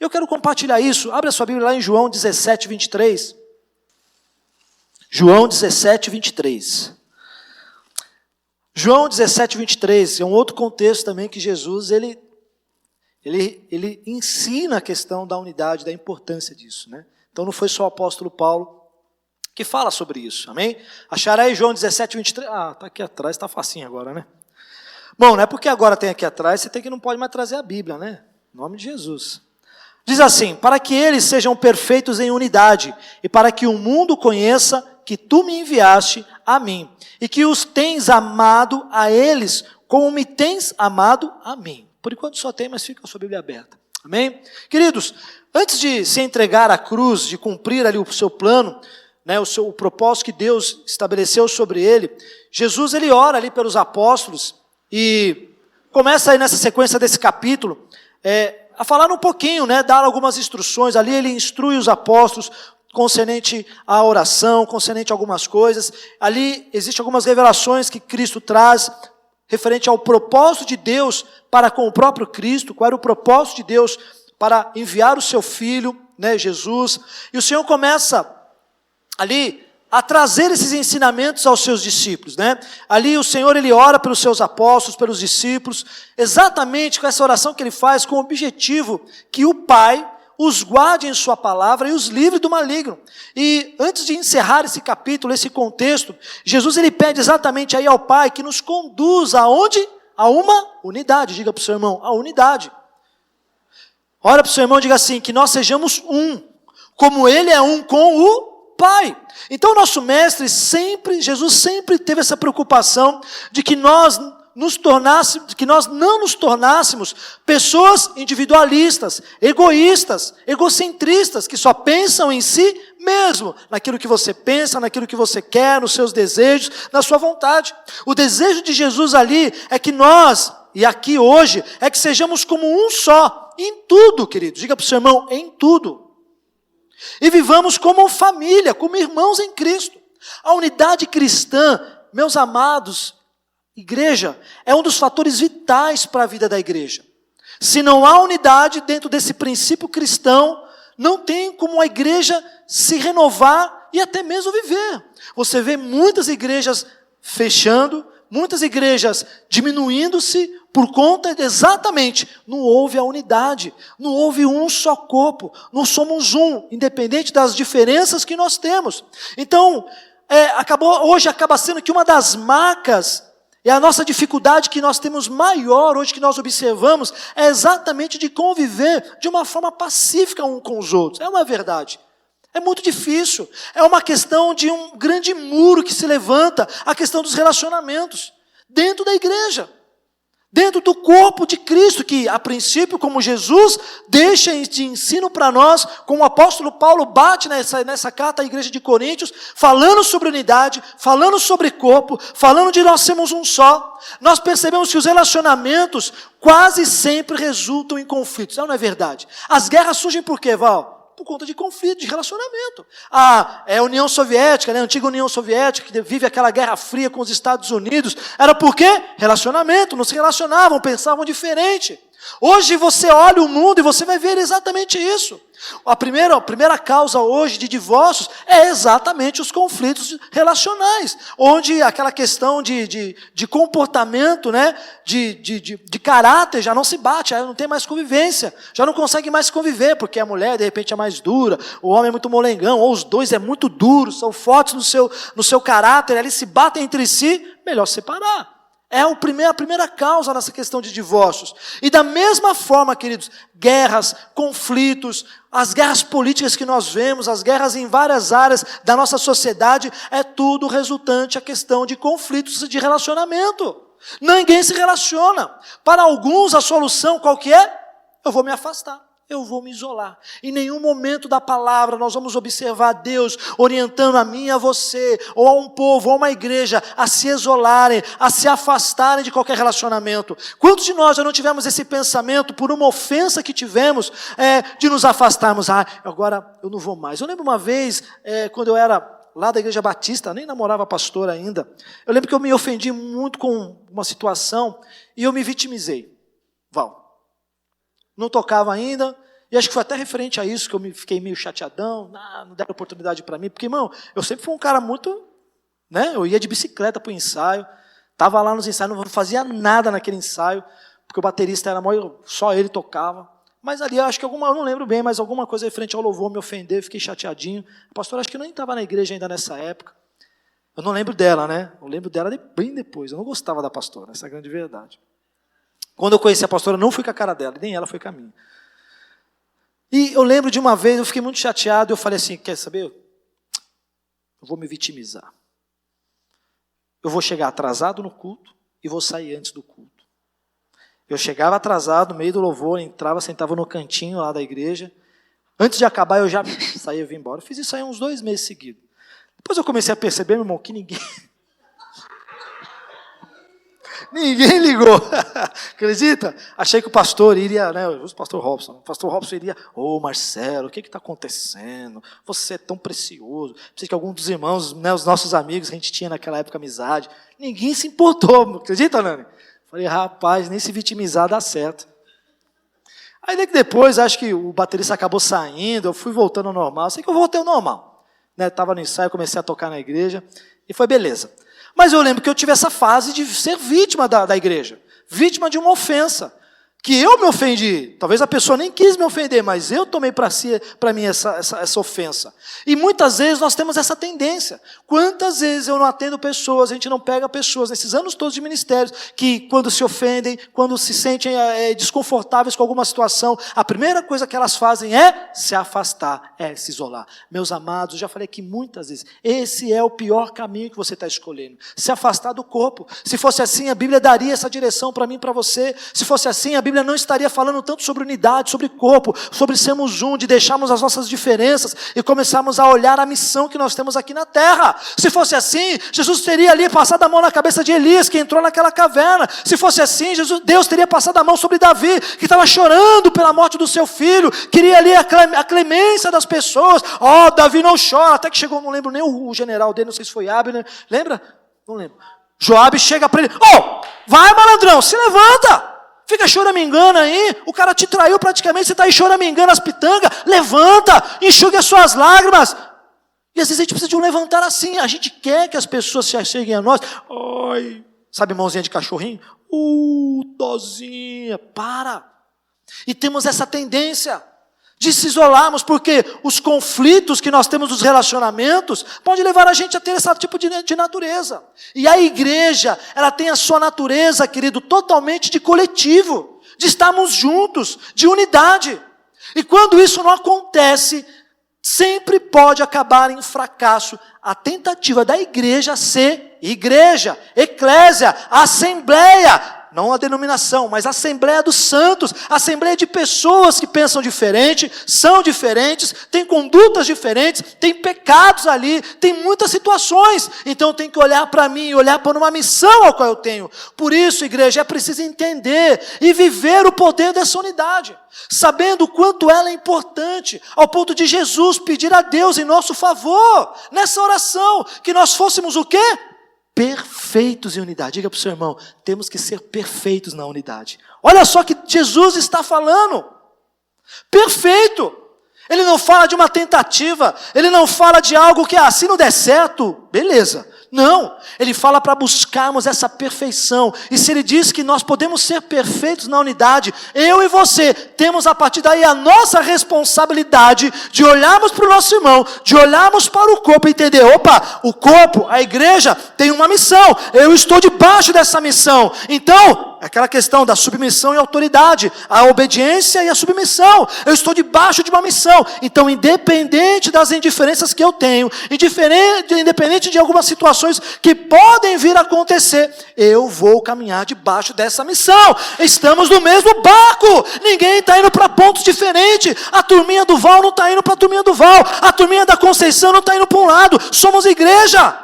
Eu quero compartilhar isso. Abre a sua Bíblia lá em João 17, 23. João 17, 23. João 17, 23 é um outro contexto também que Jesus, ele ensina a questão da unidade, da importância disso, né? Então não foi só o apóstolo Paulo que fala sobre isso, amém? Achará aí João 17, 23. Ah, está aqui atrás, está facinho agora, né? Bom, não é porque agora tem aqui atrás, você não pode mais trazer a Bíblia, né? Em nome de Jesus. Diz assim: para que eles sejam perfeitos em unidade, e para que o mundo conheça que tu me enviaste a mim, e que os tens amado a eles, como me tens amado a mim. Por enquanto só tem, mas fica a sua Bíblia aberta. Amém? Queridos, antes de se entregar à cruz, de cumprir ali o seu plano, né, o propósito que Deus estabeleceu sobre ele, Jesus ele ora ali pelos apóstolos, e começa aí nessa sequência desse capítulo, a falar um pouquinho, né, dar algumas instruções. Ali ele instrui os apóstolos concernente à oração, concernente a algumas coisas. Ali existem algumas revelações que Cristo traz, referente ao propósito de Deus para com o próprio Cristo, qual era o propósito de Deus para enviar o seu Filho, né, Jesus. E o Senhor começa ali a trazer esses ensinamentos aos seus discípulos, né? Ali o Senhor, ele ora pelos seus apóstolos, pelos discípulos, exatamente com essa oração que ele faz, com o objetivo que o Pai os guarde em sua palavra e os livre do maligno. E antes de encerrar esse capítulo, esse contexto, Jesus ele pede exatamente aí ao Pai que nos conduza aonde? A uma unidade. Diga para o seu irmão, a unidade. Ora para o seu irmão e diga assim, que nós sejamos um, como ele é um com o Pai. Então nosso mestre Jesus sempre teve essa preocupação de que nós não nos tornássemos pessoas individualistas, egoístas, egocentristas, que só pensam em si mesmo, naquilo que você pensa, naquilo que você quer, nos seus desejos, na sua vontade. O desejo de Jesus ali é que nós, e aqui hoje, é que sejamos como um só, em tudo, querido. Diga para o seu irmão, em tudo. E vivamos como família, como irmãos em Cristo. A unidade cristã, meus amados, igreja, é um dos fatores vitais para a vida da igreja. Se não há unidade dentro desse princípio cristão, não tem como a igreja se renovar e até mesmo viver. Você vê muitas igrejas fechando, muitas igrejas diminuindo-se, por conta exatamente, não houve a unidade, não houve um só corpo, não somos um, independente das diferenças que nós temos. Então, hoje acaba sendo que uma das marcas, e a nossa dificuldade que nós temos maior hoje, que nós observamos, é exatamente de conviver de uma forma pacífica um com os outros. É uma verdade. É muito difícil. É uma questão de um grande muro que se levanta, a questão dos relacionamentos, dentro da igreja. Dentro do corpo de Cristo, que a princípio, como Jesus deixa de ensino para nós, como o apóstolo Paulo bate nessa carta à igreja de Coríntios, falando sobre unidade, falando sobre corpo, falando de nós sermos um só, nós percebemos que os relacionamentos quase sempre resultam em conflitos. Não é verdade? As guerras surgem por quê, Val? Por conta de conflito, de relacionamento. A União Soviética, né, a antiga União Soviética, que vive aquela guerra fria com os Estados Unidos, era por quê? Relacionamento, não se relacionavam, pensavam diferente. Hoje você olha o mundo e você vai ver exatamente isso. A primeira causa hoje de divórcios é exatamente os conflitos relacionais, onde aquela questão de comportamento, né, de caráter já não se bate, já não tem mais convivência, já não consegue mais conviver, porque a mulher de repente é mais dura, o homem é muito molengão, ou os dois é muito duros, são fortes no seu caráter, eles se batem entre si, melhor separar. É a primeira causa nessa questão de divórcios. E da mesma forma, queridos, guerras, conflitos, as guerras políticas que nós vemos, as guerras em várias áreas da nossa sociedade, é tudo resultante a questão de conflitos de relacionamento. Ninguém se relaciona. Para alguns a solução qual que é? Eu vou me afastar. Eu vou me isolar. Em nenhum momento da palavra nós vamos observar Deus orientando a mim e a você, ou a um povo, ou a uma igreja, a se isolarem, a se afastarem de qualquer relacionamento. Quantos de nós já não tivemos esse pensamento, por uma ofensa que tivemos, de nos afastarmos? Agora eu não vou mais. Eu lembro uma vez, quando eu era lá da Igreja Batista, nem namorava pastor ainda, eu lembro que eu me ofendi muito com uma situação, e eu me vitimizei. Val. Não tocava ainda, E acho que foi até referente a isso que eu fiquei meio chateadão, não deram oportunidade para mim, porque, irmão, eu sempre fui um cara muito, né? Eu ia de bicicleta para o ensaio, estava lá nos ensaios, não fazia nada naquele ensaio, porque o baterista era só ele tocava. Mas ali, acho que eu não lembro bem, mas alguma coisa referente ao louvor me ofendeu, fiquei chateadinho. A pastora acho que nem estava na igreja ainda nessa época. Eu não lembro dela, né? Eu lembro dela bem depois. Eu não gostava da pastora, essa é a grande verdade. Quando eu conheci a pastora, não fui com a cara dela, nem ela foi com a minha. E eu lembro de uma vez, eu fiquei muito chateado, eu falei assim, quer saber? Eu vou me vitimizar. Eu vou chegar atrasado no culto e vou sair antes do culto. Eu chegava atrasado, no meio do louvor, entrava, sentava no cantinho lá da igreja. Antes de acabar, eu já saía e vim embora. Eu fiz isso aí uns 2 meses seguidos. Depois eu comecei a perceber, meu irmão, que ninguém ligou. Acredita? Achei que o pastor iria, né? O pastor Robson iria, Marcelo, o que está acontecendo? Você é tão precioso. Pensei que alguns dos irmãos, né, os nossos amigos, a gente tinha naquela época amizade. Ninguém se importou, acredita, Nani? Falei, rapaz, nem se vitimizar dá certo. Aí depois, acho que o baterista acabou saindo, eu fui voltando ao normal. Sei que eu voltei ao normal. Estava no ensaio, comecei a tocar na igreja, e foi beleza. Mas eu lembro que eu tive essa fase de ser vítima da igreja, vítima de uma ofensa, que eu me ofendi. Talvez a pessoa nem quis me ofender, mas eu tomei para mim essa ofensa. E muitas vezes nós temos essa tendência. Quantas vezes eu não atendo pessoas, a gente não pega pessoas, nesses anos todos de ministérios, que quando se ofendem, quando se sentem desconfortáveis com alguma situação, a primeira coisa que elas fazem é se afastar, é se isolar. Meus amados, eu já falei aqui muitas vezes, esse é o pior caminho que você está escolhendo. Se afastar do corpo. Se fosse assim, a Bíblia daria essa direção para mim e para você. Se fosse assim, a Bíblia não estaria falando tanto sobre unidade, sobre corpo, sobre sermos um, de deixarmos as nossas diferenças e começarmos a olhar a missão que nós temos aqui na terra. Se fosse assim, Jesus teria ali passado a mão na cabeça de Elias, que entrou naquela caverna. Se fosse assim, Deus teria passado a mão sobre Davi, que estava chorando pela morte do seu filho, queria ali a clemência das pessoas. Davi não chora, até que chegou, não lembro nem o general dele, não sei se foi Abner, lembra? Não lembro. Joabe chega para ele, vai malandrão, se levanta. Fica choramingando aí, o cara te traiu praticamente, você está aí choramingando as pitangas, levanta, enxugue as suas lágrimas. E às vezes a gente precisa de um levantar assim, a gente quer que as pessoas se acheguem a nós. Sabe mãozinha de cachorrinho? Dozinha, para. E temos essa tendência de se isolarmos, porque os conflitos que nós temos nos relacionamentos podem levar a gente a ter esse tipo de natureza. E a igreja, ela tem a sua natureza, querido, totalmente de coletivo, de estarmos juntos, de unidade. E quando isso não acontece, sempre pode acabar em fracasso a tentativa da igreja ser igreja, eclésia, assembleia. Não a denominação, mas a Assembleia dos Santos, a Assembleia de pessoas que pensam diferente, são diferentes, têm condutas diferentes, têm pecados ali, tem muitas situações. Então tem que olhar para mim, olhar para uma missão ao qual eu tenho. Por isso, igreja, é preciso entender e viver o poder dessa unidade, sabendo o quanto ela é importante, ao ponto de Jesus pedir a Deus em nosso favor, nessa oração, que nós fôssemos o quê? Perfeitos em unidade. Diga para o seu irmão, temos que ser perfeitos na unidade. Olha só que Jesus está falando. Perfeito. Ele não fala de uma tentativa, ele não fala de algo que se não der certo, beleza. Não, ele fala para buscarmos essa perfeição. E se ele diz que nós podemos ser perfeitos na unidade, eu e você temos a partir daí a nossa responsabilidade de olharmos para o nosso irmão, de olharmos para o corpo e entender, o corpo, a igreja tem uma missão, eu estou debaixo dessa missão. Então, aquela questão da submissão e autoridade, a obediência e a submissão, eu estou debaixo de uma missão. Então, independente das indiferenças que eu tenho, independente de algumas situações que podem vir a acontecer, eu vou caminhar debaixo dessa missão. Estamos no mesmo barco, ninguém está indo para pontos diferentes. A turminha do Val não está indo para a turminha do Val, a turminha da Conceição não está indo para um lado, somos igreja.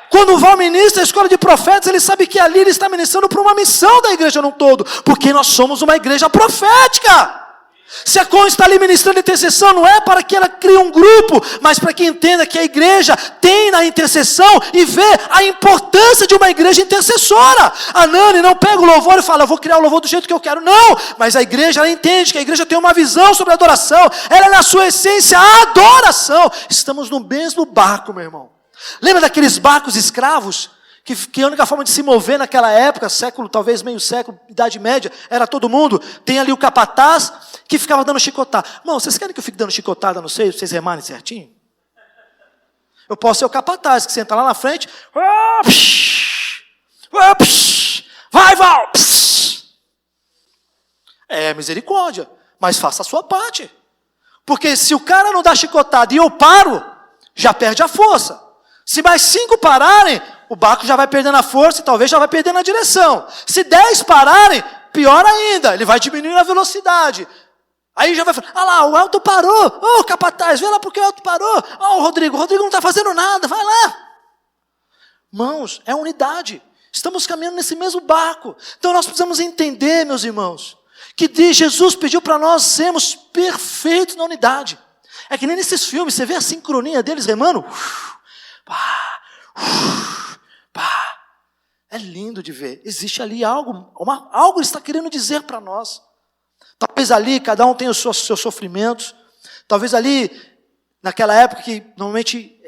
Quando o Val ministra a escola de profetas, ele sabe que ali ele está ministrando para uma missão da igreja no todo, porque nós somos uma igreja profética. Se a Conde está ali ministrando intercessão, não é para que ela crie um grupo, mas para que entenda que a igreja tem na intercessão e vê a importância de uma igreja intercessora. A Nani não pega o louvor e fala, eu vou criar o louvor do jeito que eu quero. Não, mas a igreja, ela entende que a igreja tem uma visão sobre a adoração. Ela é na sua essência a adoração. Estamos no mesmo barco, meu irmão. Lembra daqueles barcos escravos? Que a única forma de se mover naquela época, século, talvez meio século, Idade Média, era todo mundo. Tem ali o capataz que ficava dando chicotada. Irmão, vocês querem que eu fique dando chicotada, não sei, vocês remarem certinho? Eu posso ser o capataz, que senta lá na frente. Vai, Val! É misericórdia, mas faça a sua parte. Porque se o cara não dá chicotada e eu paro, já perde a força. Se mais 5 pararem, o barco já vai perdendo a força e talvez já vai perdendo a direção. Se 10 pararem, pior ainda, ele vai diminuindo a velocidade. Aí já vai falar, lá, o Elton parou. Ô, capataz, vê lá porque o Elton parou. Ó, o Rodrigo não está fazendo nada, vai lá. Irmãos, é unidade. Estamos caminhando nesse mesmo barco. Então nós precisamos entender, meus irmãos, que Jesus pediu para nós sermos perfeitos na unidade. É que nem nesses filmes, você vê a sincronia deles remando. É lindo de ver. Existe ali algo ele está querendo dizer para nós. Talvez ali cada um tenha os seus sofrimentos. Talvez ali, naquela época que normalmente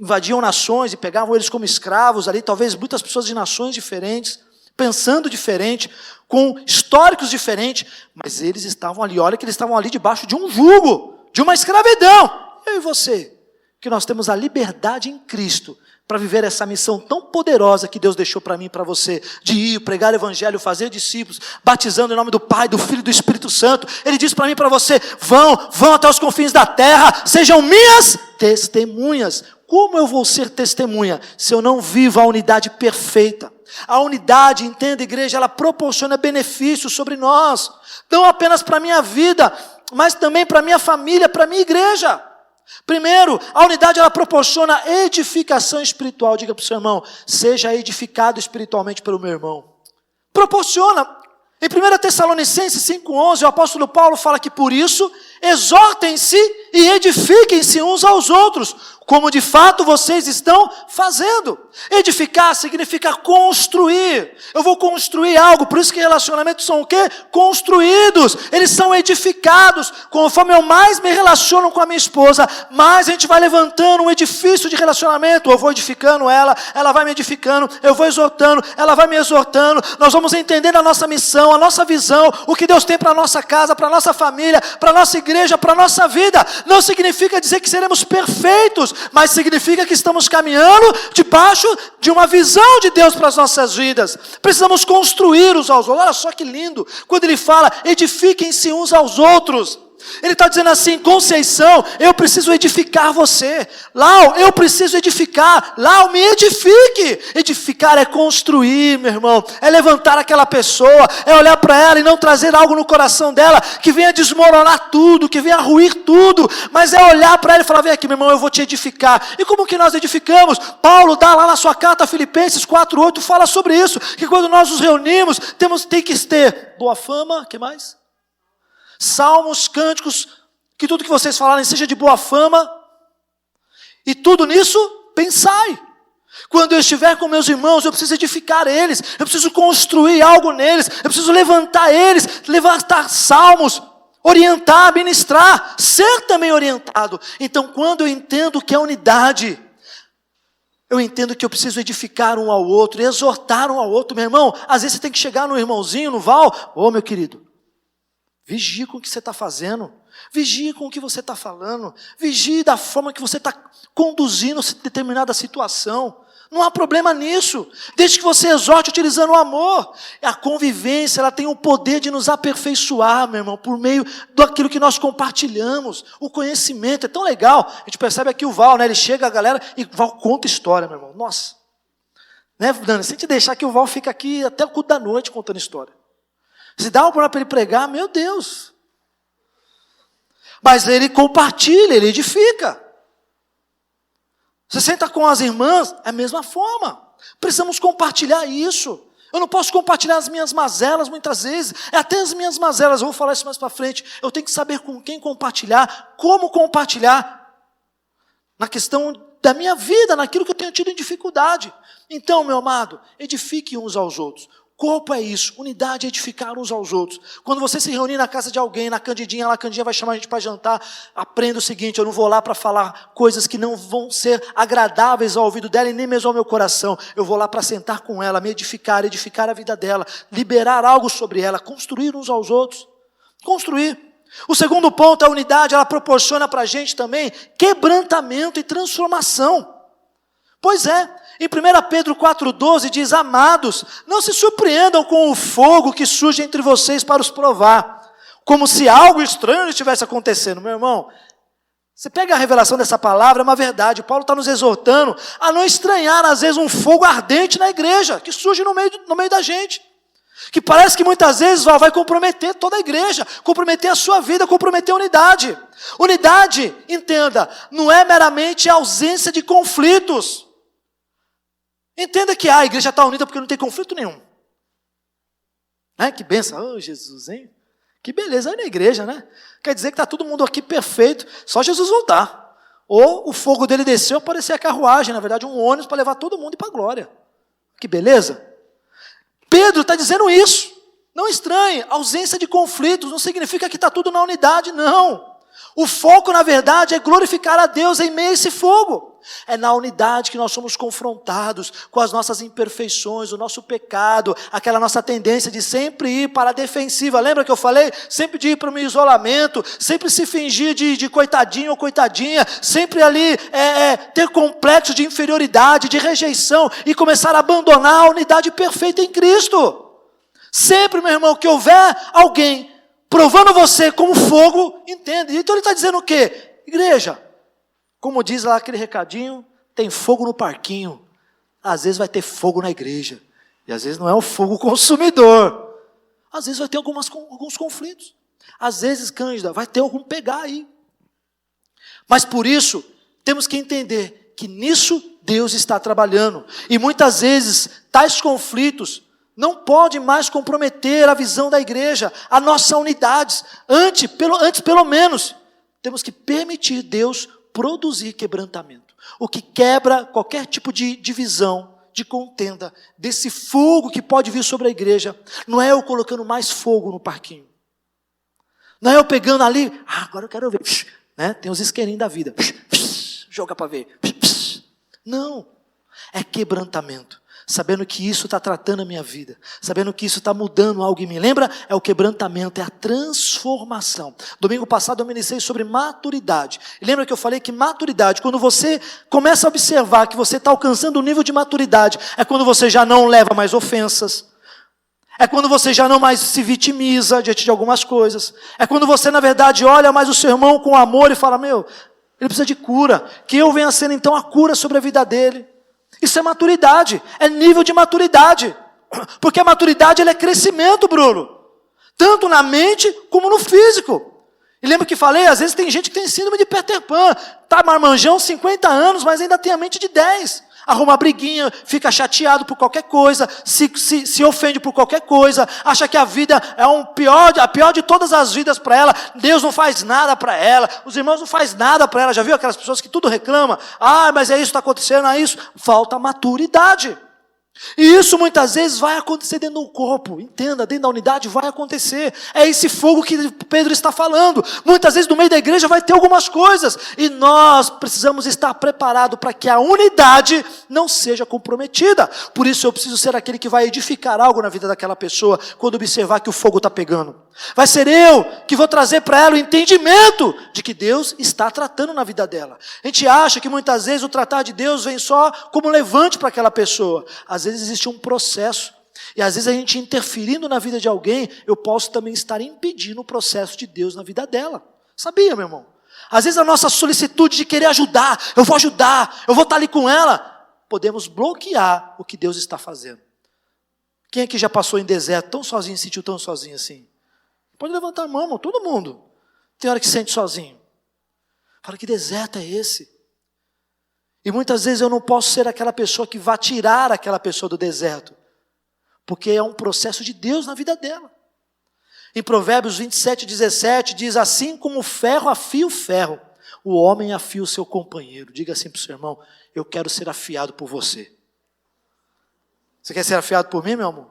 invadiam nações e pegavam eles como escravos, ali talvez muitas pessoas de nações diferentes, pensando diferente, com históricos diferentes, mas eles estavam ali, olha que eles estavam ali debaixo de um jugo, de uma escravidão. Eu e você, que nós temos a liberdade em Cristo, para viver essa missão tão poderosa que Deus deixou para mim e para você, de ir, pregar o evangelho, fazer discípulos, batizando em nome do Pai, do Filho e do Espírito Santo. Ele diz para mim e para você, vão até os confins da terra, sejam minhas testemunhas. Como eu vou ser testemunha se eu não vivo a unidade perfeita? A unidade, entenda, igreja, ela proporciona benefícios sobre nós, não apenas para a minha vida, mas também para a minha família, para a minha igreja. Primeiro, a unidade ela proporciona edificação espiritual. Diga para o seu irmão, seja edificado espiritualmente pelo meu irmão. Proporciona. Em 1 Tessalonicenses 5,11, o apóstolo Paulo fala que por isso, exortem-se e edifiquem-se uns aos outros, como de fato vocês estão fazendo. Edificar significa construir. Eu vou construir algo, por isso que relacionamentos são o quê? Construídos. Eles são edificados. Conforme eu mais me relaciono com a minha esposa, mais a gente vai levantando um edifício de relacionamento. Eu vou edificando ela vai me edificando, eu vou exortando, ela vai me exortando. Nós vamos entendendo a nossa missão, a nossa visão, o que Deus tem para a nossa casa, para a nossa família, para a nossa igreja, para a nossa vida. Não significa dizer que seremos perfeitos, mas significa que estamos caminhando debaixo de uma visão de Deus para as nossas vidas. Precisamos construir uns aos outros. Olha só que lindo, quando ele fala, edifiquem-se uns aos outros. Ele está dizendo assim, Conceição, eu preciso edificar você. Lau, eu preciso edificar. Lau, me edifique. Edificar é construir, meu irmão. É levantar aquela pessoa, é olhar para ela e não trazer algo no coração dela que venha desmoronar tudo, que venha ruir tudo. Mas é olhar para ela e falar, vem aqui, meu irmão, eu vou te edificar. E como que nós edificamos? Paulo dá lá na sua carta a Filipenses 4,8, fala sobre isso, que quando nós nos reunimos, tem que ter boa fama, o que mais? Salmos, cânticos, que tudo que vocês falarem seja de boa fama, e tudo nisso, pensai. Quando eu estiver com meus irmãos, eu preciso edificar eles, eu preciso construir algo neles, eu preciso levantar eles, levantar salmos, orientar, ministrar, ser também orientado. Então, quando eu entendo que é unidade, eu entendo que eu preciso edificar um ao outro, exortar um ao outro. Meu irmão, às vezes você tem que chegar no irmãozinho, no Val, ô meu querido, vigie com o que você está fazendo, vigie com o que você está falando, vigie da forma que você está conduzindo determinada situação. Não há problema nisso, desde que você exorte utilizando o amor. A convivência, ela tem o poder de nos aperfeiçoar, meu irmão, por meio daquilo que nós compartilhamos. O conhecimento é tão legal. A gente percebe aqui o Val, né? Ele chega a galera e o Val conta história, meu irmão. Nossa, né, Dani? Se a gente deixar que o Val fica aqui até o culto da noite contando história. Se dá uma palavra para ele pregar, meu Deus. Mas ele compartilha, ele edifica. Você senta com as irmãs, é a mesma forma. Precisamos compartilhar isso. Eu não posso compartilhar as minhas mazelas muitas vezes, até as minhas mazelas, eu vou falar isso mais para frente. Eu tenho que saber com quem compartilhar, como compartilhar, na questão da minha vida, naquilo que eu tenho tido em dificuldade. Então, meu amado, edifique uns aos outros. Corpo é isso, unidade é edificar uns aos outros. Quando você se reunir na casa de alguém, na Candidinha, a Candidinha vai chamar a gente para jantar, aprenda o seguinte: eu não vou lá para falar coisas que não vão ser agradáveis ao ouvido dela e nem mesmo ao meu coração. Eu vou lá para sentar com ela, me edificar a vida dela, liberar algo sobre ela, construir uns aos outros. Construir. O segundo ponto, a unidade, ela proporciona para a gente também quebrantamento e transformação. Pois é, em 1 Pedro 4,12 diz: amados, não se surpreendam com o fogo que surge entre vocês para os provar, como se algo estranho estivesse acontecendo. Meu irmão, você pega a revelação dessa palavra, é uma verdade. Paulo está nos exortando a não estranhar, às vezes, um fogo ardente na igreja, que surge no meio da gente, que parece que muitas vezes vai comprometer toda a igreja, comprometer a sua vida, comprometer a unidade. Unidade, entenda, não é meramente a ausência de conflitos. Entenda que a igreja está unida porque não tem conflito nenhum. Que benção, oh Jesus, hein? Que beleza aí na igreja, né? Quer dizer que está todo mundo aqui perfeito, só Jesus voltar. Ou o fogo dele desceu, aparecer a carruagem, na verdade um ônibus para levar todo mundo para a glória. Que beleza. Pedro está dizendo isso. Não estranhe, ausência de conflitos não significa que está tudo na unidade, não. O foco, na verdade, é glorificar a Deus em meio a esse fogo. É na unidade que nós somos confrontados com as nossas imperfeições, o nosso pecado, aquela nossa tendência de sempre ir para a defensiva. Lembra que eu falei? Sempre de ir para o isolamento, sempre se fingir de coitadinho ou coitadinha, sempre ali ter complexo de inferioridade, de rejeição e começar a abandonar a unidade perfeita em Cristo. Sempre, meu irmão, que houver alguém provando você como fogo, entende? Então ele está dizendo o quê? Igreja, como diz lá aquele recadinho, tem fogo no parquinho. Às vezes vai ter fogo na igreja. E às vezes não é um fogo consumidor. Às vezes vai ter alguns conflitos. Às vezes, Cândida, vai ter algum pegar aí. Mas por isso, temos que entender que nisso Deus está trabalhando. E muitas vezes, tais conflitos não podem mais comprometer a visão da igreja, a nossa unidade. Antes, pelo menos, temos que permitir Deus produzir quebrantamento. O que quebra qualquer tipo de divisão, de contenda, desse fogo que pode vir sobre a igreja, não é eu colocando mais fogo no parquinho. Não é eu pegando ali, agora eu quero ver, né? Tem os isqueirinhos da vida, joga para ver. Não, é quebrantamento. Sabendo que isso está tratando a minha vida, sabendo que isso está mudando algo em mim. Lembra? É o quebrantamento, é a transformação. Domingo passado eu ministrei sobre maturidade. E lembra que eu falei que maturidade, quando você começa a observar que você está alcançando um nível de maturidade, é quando você já não leva mais ofensas, é quando você já não mais se vitimiza diante de algumas coisas, é quando você na verdade olha mais o seu irmão com amor e fala, ele precisa de cura, que eu venha sendo então a cura sobre a vida dele. Isso é maturidade, é nível de maturidade. Porque a maturidade ela é crescimento, Bruno. Tanto na mente como no físico. E lembra que falei, às vezes tem gente que tem síndrome de Peter Pan. Tá marmanjão, 50 anos, mas ainda tem a mente de 10. Arruma briguinha, fica chateado por qualquer coisa, se ofende por qualquer coisa, acha que a vida é a pior de todas as vidas para ela, Deus não faz nada para ela, os irmãos não fazem nada para ela. Já viu aquelas pessoas que tudo reclamam? Mas é isso que está acontecendo, é isso. Falta maturidade. E isso muitas vezes vai acontecer dentro do corpo, entenda, dentro da unidade vai acontecer. É esse fogo que Pedro está falando. Muitas vezes no meio da igreja vai ter algumas coisas, e nós precisamos estar preparados para que a unidade não seja comprometida. Por isso eu preciso ser aquele que vai edificar algo na vida daquela pessoa, quando observar que o fogo está pegando. Vai ser eu que vou trazer para ela o entendimento de que Deus está tratando na vida dela. A gente acha que muitas vezes o tratar de Deus vem só como levante para aquela pessoa. Às vezes existe um processo. E às vezes a gente interferindo na vida de alguém, eu posso também estar impedindo o processo de Deus na vida dela. Sabia, meu irmão? Às vezes a nossa solicitude de querer ajudar, eu vou estar ali com ela, podemos bloquear o que Deus está fazendo. Quem aqui já passou em deserto tão sozinho, se sentiu tão sozinho assim? Pode levantar a mão, irmão, todo mundo. Tem hora que se sente sozinho. Fala, que deserto é esse? E muitas vezes eu não posso ser aquela pessoa que vai tirar aquela pessoa do deserto. porque é um processo de Deus na vida dela. Em Provérbios 27:17 diz, assim como o ferro afia o ferro, o homem afia o seu companheiro. Diga assim para o seu irmão, eu quero ser afiado por você. Você quer ser afiado por mim, meu amor?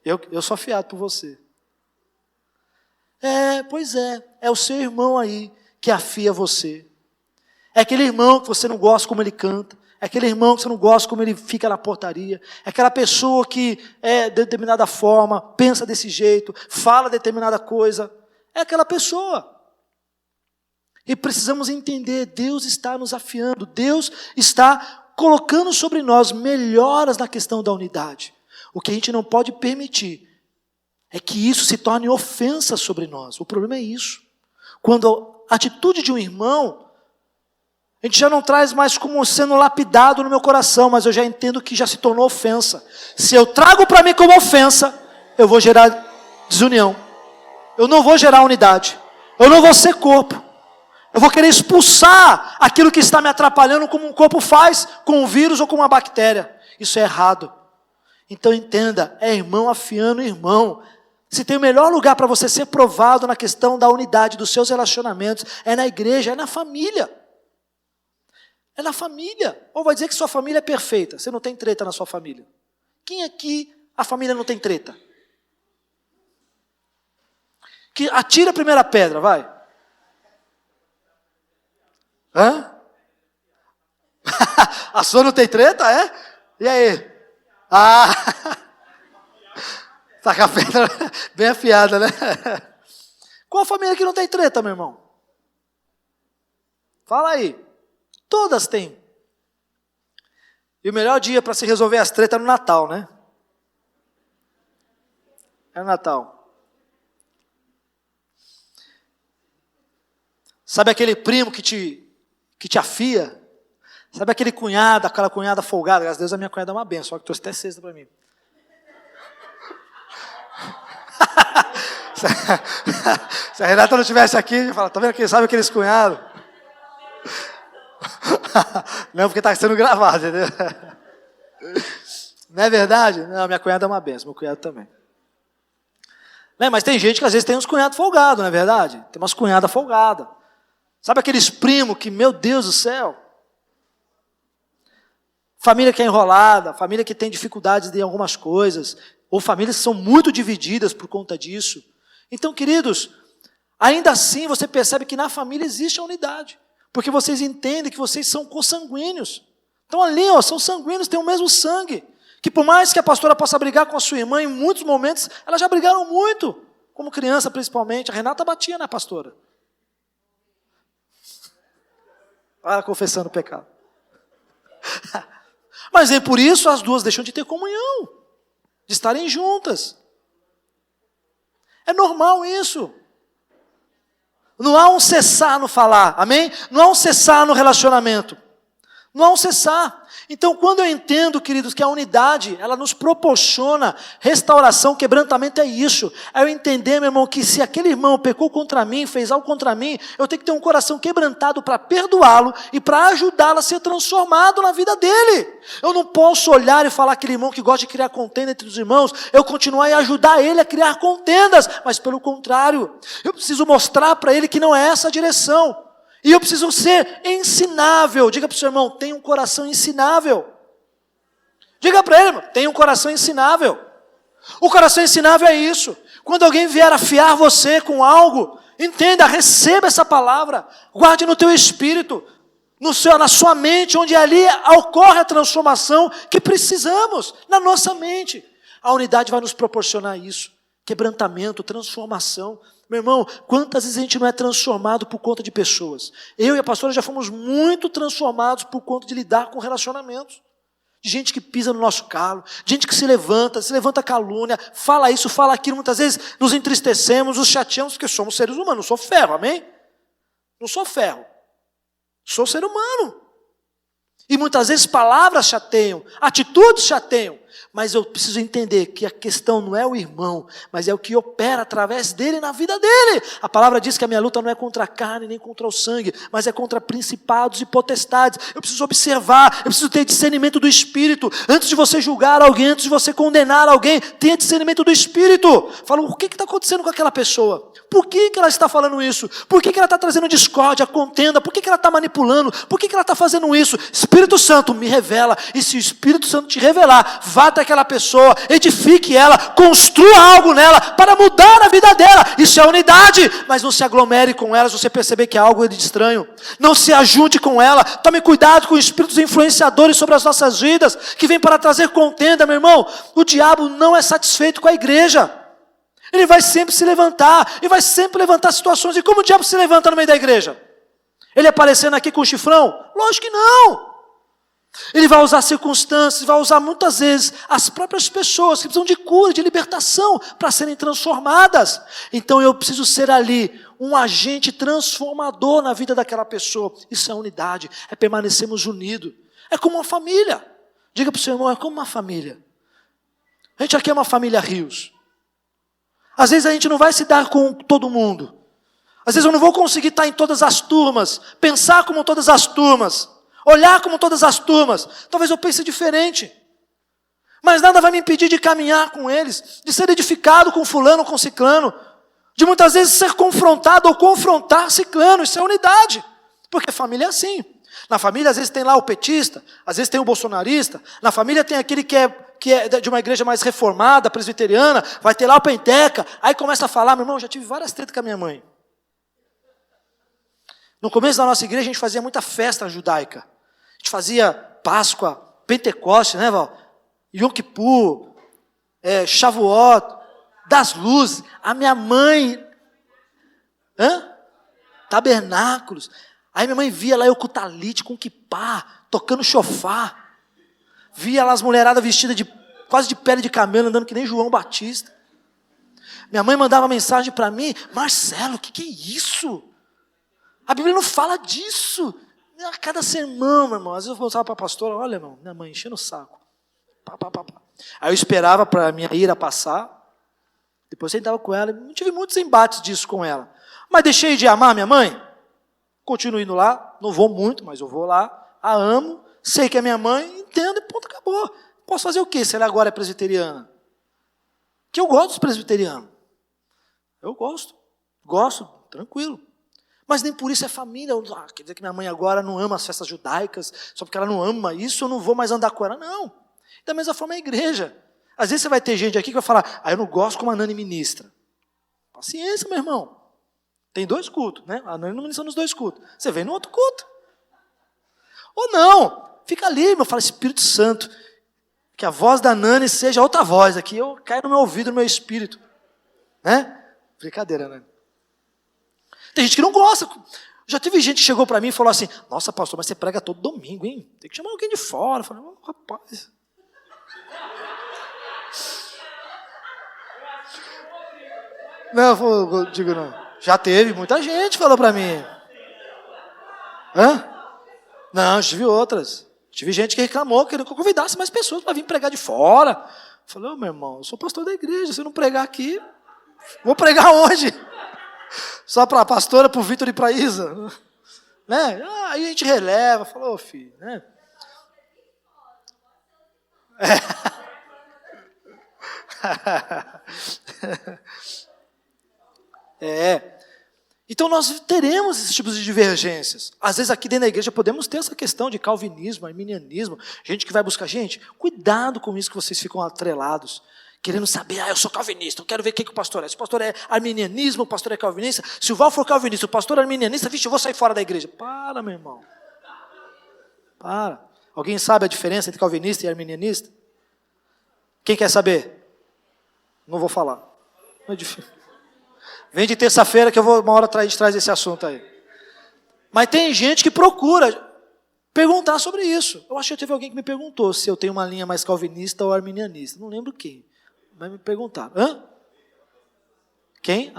Eu sou afiado por você. Pois é o seu irmão aí que afia você. É aquele irmão que você não gosta como ele canta. É aquele irmão que você não gosta como ele fica na portaria. É aquela pessoa que é de determinada forma, pensa desse jeito, fala determinada coisa. É aquela pessoa. E precisamos entender, Deus está nos afiando. Deus está colocando sobre nós melhoras na questão da unidade. O que a gente não pode permitir é que isso se torne ofensa sobre nós. O problema é isso. Quando a atitude de um irmão, a gente já não traz mais como sendo lapidado no meu coração, mas eu já entendo que já se tornou ofensa. Se eu trago para mim como ofensa, eu vou gerar desunião. Eu não vou gerar unidade. Eu não vou ser corpo. Eu vou querer expulsar aquilo que está me atrapalhando, como um corpo faz com um vírus ou com uma bactéria. Isso é errado. Então entenda, é irmão afiando irmão. Se tem o melhor lugar para você ser provado na questão da unidade dos seus relacionamentos, é na igreja, é na família. É na família. Ou vai dizer que sua família é perfeita, você não tem treta na sua família. Quem aqui, a família não tem treta? Que atira a primeira pedra, vai. Hã? A sua não tem treta, é? E aí? Tá com a pedra bem afiada, né? Qual a família que não tem treta, meu irmão? Fala aí. Todas têm. E o melhor dia para se resolver as tretas é no Natal, né? É no Natal. Sabe aquele primo que te afia? Sabe aquele cunhado, aquela cunhada folgada? Graças a Deus a minha cunhada é uma benção, só que trouxe até cesta para mim. Se a Renata não estivesse aqui, eu ia falar, tá vendo aqui, sabe aqueles cunhados? Não, porque está sendo gravado, entendeu? Não é verdade? Não, minha cunhada é uma benção, meu cunhado também. Mas tem gente que às vezes tem uns cunhados folgados, não é verdade? Tem umas cunhadas folgadas. Sabe aqueles primos que, meu Deus do céu, família que é enrolada, família que tem dificuldades em algumas coisas, ou famílias que são muito divididas por conta disso. Então, queridos, ainda assim você percebe que na família existe a unidade, porque vocês entendem que vocês são consanguíneos. Então ali, são sanguíneos, têm o mesmo sangue, que por mais que a pastora possa brigar com a sua irmã, em muitos momentos, elas já brigaram muito, como criança principalmente. A Renata batia na pastora. Para confessando o pecado. Mas nem por isso as duas deixam de ter comunhão, de estarem juntas. É normal isso. Não há um cessar no falar, amém? Não há um cessar no relacionamento. Não há um cessar. Então, quando eu entendo, queridos, que a unidade, ela nos proporciona restauração, quebrantamento, é isso. É eu entender, meu irmão, que se aquele irmão pecou contra mim, fez algo contra mim, eu tenho que ter um coração quebrantado para perdoá-lo e para ajudá-lo a ser transformado na vida dele. Eu não posso olhar e falar aquele irmão que gosta de criar contenda entre os irmãos, eu continuar e ajudar ele a criar contendas, mas pelo contrário, eu preciso mostrar para ele que não é essa a direção. E eu preciso ser ensinável. Diga para o seu irmão, tem um coração ensinável. Diga para ele, irmão, tem um coração ensinável. O coração ensinável é isso. Quando alguém vier afiar você com algo, entenda, receba essa palavra. Guarde no teu espírito, na sua mente, onde ali ocorre a transformação que precisamos, na nossa mente. A unidade vai nos proporcionar isso. Quebrantamento, transformação. Meu irmão, quantas vezes a gente não é transformado por conta de pessoas? Eu e a pastora já fomos muito transformados por conta de lidar com relacionamentos. De gente que pisa no nosso calo, de gente que se levanta calúnia, fala isso, fala aquilo. Muitas vezes nos entristecemos, nos chateamos, porque somos seres humanos. Não sou ferro, amém? Não sou ferro. Sou ser humano. E muitas vezes palavras chateiam, atitudes chateiam. Mas eu preciso entender que a questão não é o irmão, mas é o que opera através dele na vida dele. A palavra diz que a minha luta não é contra a carne nem contra o sangue, mas é contra principados e potestades. Eu preciso observar, eu preciso ter discernimento do Espírito. Antes de você julgar alguém, antes de você condenar alguém, tenha discernimento do Espírito. Fala, o que está acontecendo com aquela pessoa? Por que ela está falando isso? Por que ela está trazendo discórdia, contenda? Por que ela está manipulando? Por que ela está fazendo isso? Espírito Santo, me revela. E se o Espírito Santo te revelar, vá até aquela pessoa, edifique ela, construa algo nela para mudar a vida dela. Isso é unidade. Mas não se aglomere com ela se você perceber que há algo de estranho. Não se ajunte com ela. Tome cuidado com os espíritos influenciadores sobre as nossas vidas, que vêm para trazer contenda, meu irmão. O diabo não é satisfeito com a igreja. Ele vai sempre se levantar, e vai sempre levantar situações. E como o diabo se levanta no meio da igreja? Ele aparecendo aqui com o chifrão? Lógico que não. Ele vai usar circunstâncias, vai usar muitas vezes as próprias pessoas que precisam de cura, de libertação, para serem transformadas. Então eu preciso ser ali um agente transformador na vida daquela pessoa. Isso é unidade, é permanecermos unidos. É como uma família. Diga para o seu irmão, é como uma família. A gente aqui é uma família Rios. Às vezes a gente não vai se dar com todo mundo. Às vezes eu não vou conseguir estar em todas as turmas, pensar como todas as turmas, olhar como todas as turmas. Talvez eu pense diferente. Mas nada vai me impedir de caminhar com eles, de ser edificado com fulano, com ciclano, de muitas vezes ser confrontado ou confrontar ciclano. Isso é unidade. Porque família é assim. Na família às vezes tem lá o petista, às vezes tem o bolsonarista, na família tem aquele que é de uma igreja mais reformada, presbiteriana, vai ter lá o penteca, aí começa a falar, meu irmão, eu já tive várias tretas com a minha mãe. No começo da nossa igreja a gente fazia muita festa judaica, a gente fazia Páscoa, Pentecoste, né, Val? Yom Kippur, Shavuot, das luzes, a minha mãe, tabernáculos, aí minha mãe via lá eu com talite, com quipá, tocando chofar, via lá as mulheradas vestidas quase de pele de camelo, andando que nem João Batista. Minha mãe mandava mensagem para mim, Marcelo, o que é isso? A Bíblia não fala disso. A cada sermão, meu irmão, às vezes eu falava para a pastora, olha, irmão, minha mãe enchendo o saco. Aí eu esperava para a minha ira passar, depois eu sentava com ela, não tive muitos embates disso com ela. Mas deixei de amar minha mãe? Continuo indo lá, não vou muito, mas eu vou lá, a amo, sei que é minha mãe, entendo e ponto, acabou. Posso fazer o quê se ela agora é presbiteriana? Que eu gosto dos presbiterianos. Eu gosto, tranquilo. Mas nem por isso é família. Quer dizer que minha mãe agora não ama as festas judaicas, só porque ela não ama isso, eu não vou mais andar com ela. Não. Da mesma forma é a igreja. Às vezes você vai ter gente aqui que vai falar, eu não gosto como a Nani ministra. Paciência, meu irmão. Tem 2 cultos, né? A Nani não ministra nos 2 cultos. Você vem no outro culto. Ou não. Fica ali, meu, fala, Espírito Santo, que a voz da Nani seja outra voz aqui, eu caio no meu ouvido, no meu espírito. Né? Brincadeira, Nani. Tem gente que não gosta. Já teve gente que chegou para mim e falou assim, nossa, pastor, mas você prega todo domingo, hein? Tem que chamar alguém de fora. Eu falei, rapaz. Não, eu digo não. Já teve, muita gente falou para mim. Não, tive outras. Tive gente que reclamou, que eu convidasse mais pessoas para vir pregar de fora. Eu falei, meu irmão, eu sou pastor da igreja, se eu não pregar aqui, vou pregar onde? Só para a pastora, para o Vitor e para a Isa. Né? Aí a gente releva, falou, filho, né? Então nós teremos esses tipos de divergências. Às vezes aqui dentro da igreja podemos ter essa questão de calvinismo, arminianismo, gente que vai buscar, gente, cuidado com isso que vocês ficam atrelados, querendo saber, eu sou calvinista, eu quero ver o que o pastor é. Se o pastor é arminianismo, o pastor é calvinista, se o Val for calvinista, o pastor é arminianista, vixe, eu vou sair fora da igreja. Para, meu irmão. Para. Alguém sabe a diferença entre calvinista e arminianista? Quem quer saber? Não vou falar. Não é difícil. Vem de terça-feira que eu vou uma hora a gente traz esse assunto aí. Mas tem gente que procura perguntar sobre isso. Eu acho que teve alguém que me perguntou se eu tenho uma linha mais calvinista ou arminianista. Não lembro quem. Mas me perguntaram. Quem?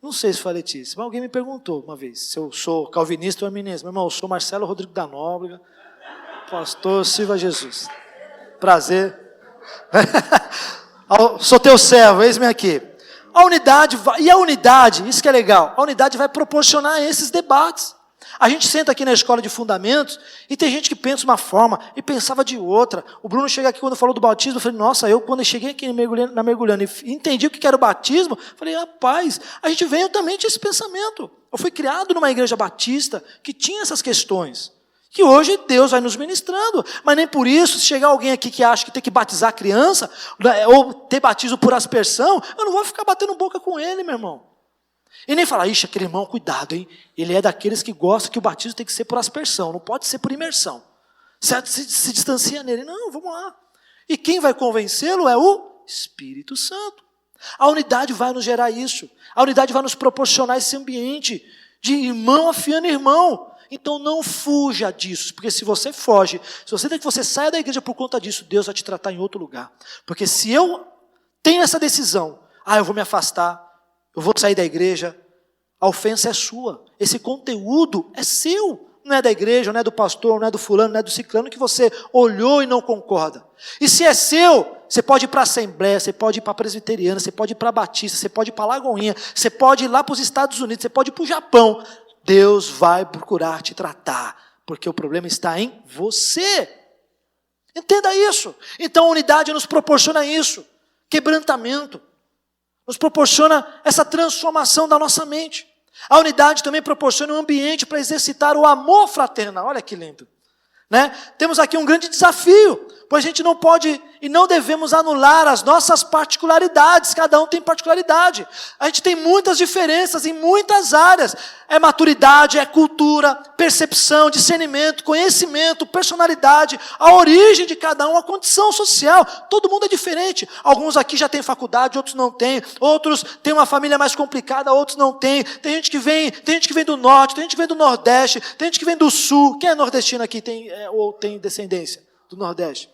Não sei se foi a Letícia, mas alguém me perguntou uma vez se eu sou calvinista ou arminianista. Meu irmão, eu sou Marcelo Rodrigo da Nóbrega, pastor Silva Jesus. Prazer. Sou teu servo, eis-me aqui. A unidade, isso que é legal, a unidade vai proporcionar esses debates. A gente senta aqui na escola de fundamentos e tem gente que pensa de uma forma e pensava de outra. O Bruno chega aqui quando falou do batismo, eu falei, nossa, eu quando eu cheguei aqui na mergulhando e entendi o que era o batismo, falei, rapaz, a gente veio também desse pensamento. Eu fui criado numa igreja batista que tinha essas questões, que hoje Deus vai nos ministrando, mas nem por isso, se chegar alguém aqui que acha que tem que batizar a criança, ou ter batismo por aspersão, eu não vou ficar batendo boca com ele, meu irmão. E nem falar, ixi, aquele irmão, cuidado, hein? Ele é daqueles que gostam que o batismo tem que ser por aspersão, não pode ser por imersão. Certo? Se distancia nele. Não, vamos lá. E quem vai convencê-lo é o Espírito Santo. A unidade vai nos gerar isso. A unidade vai nos proporcionar esse ambiente de irmão afiando irmão. Então não fuja disso, porque se você foge, se você tem que você saia da igreja por conta disso, Deus vai te tratar em outro lugar. Porque se eu tenho essa decisão, eu vou me afastar, eu vou sair da igreja, a ofensa é sua, esse conteúdo é seu, não é da igreja, não é do pastor, não é do fulano, não é do ciclano que você olhou e não concorda. E se é seu, você pode ir para a Assembleia, você pode ir para a Presbiteriana, você pode ir para a Batista, você pode ir para a Lagoinha, você pode ir lá para os Estados Unidos, você pode ir para o Japão. Deus vai procurar te tratar, porque o problema está em você. Entenda isso. Então a unidade nos proporciona isso, quebrantamento, nos proporciona essa transformação da nossa mente. A unidade também proporciona um ambiente para exercitar o amor fraternal. Olha que lindo. Né? Temos aqui um grande desafio, pois a gente não pode e não devemos anular as nossas particularidades, cada um tem particularidade. A gente tem muitas diferenças em muitas áreas, é maturidade, é cultura, percepção, discernimento, conhecimento, personalidade, a origem de cada um, a condição social, todo mundo é diferente. Alguns aqui já têm faculdade, outros não têm, outros têm uma família mais complicada, outros não têm. Tem gente que vem do norte, tem gente que vem do nordeste, tem gente que vem do sul. Quem é nordestino aqui ou tem descendência do nordeste?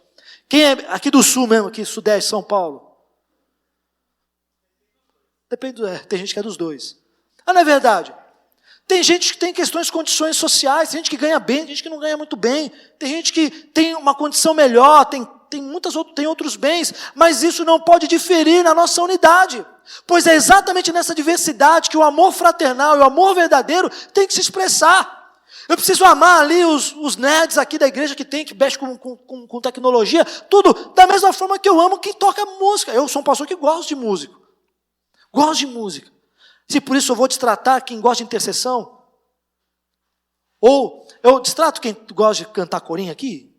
Quem é aqui do sul mesmo, aqui sudeste, São Paulo? Depende, tem gente que é dos dois. Não é verdade? Tem gente que tem condições sociais, tem gente que ganha bem, tem gente que não ganha muito bem, tem gente que tem uma condição melhor, tem outros bens, mas isso não pode diferir na nossa unidade, pois é exatamente nessa diversidade que o amor fraternal e o amor verdadeiro tem que se expressar. Eu preciso amar ali os nerds aqui da igreja que mexe com tecnologia, tudo da mesma forma que eu amo quem toca música. Eu sou um pastor que gosta de músico. Gosto de música. Se por isso eu vou destratar quem gosta de intercessão, ou eu destrato quem gosta de cantar corinho aqui,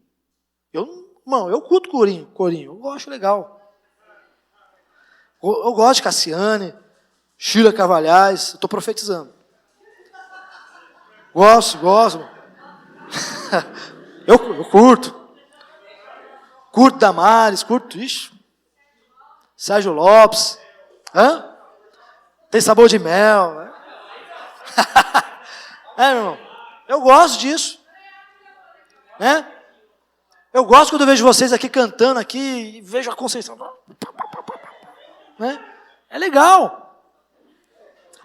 eu curto corinho, eu acho legal. Eu gosto de Cassiane, Sheila Carvalhais, estou profetizando. Gosto. eu curto. Curto Damares, Sérgio Lopes. Tem sabor de mel. Né? Meu irmão, eu gosto disso. Né? Eu gosto quando eu vejo vocês aqui cantando aqui e vejo a Conceição. Né? É legal.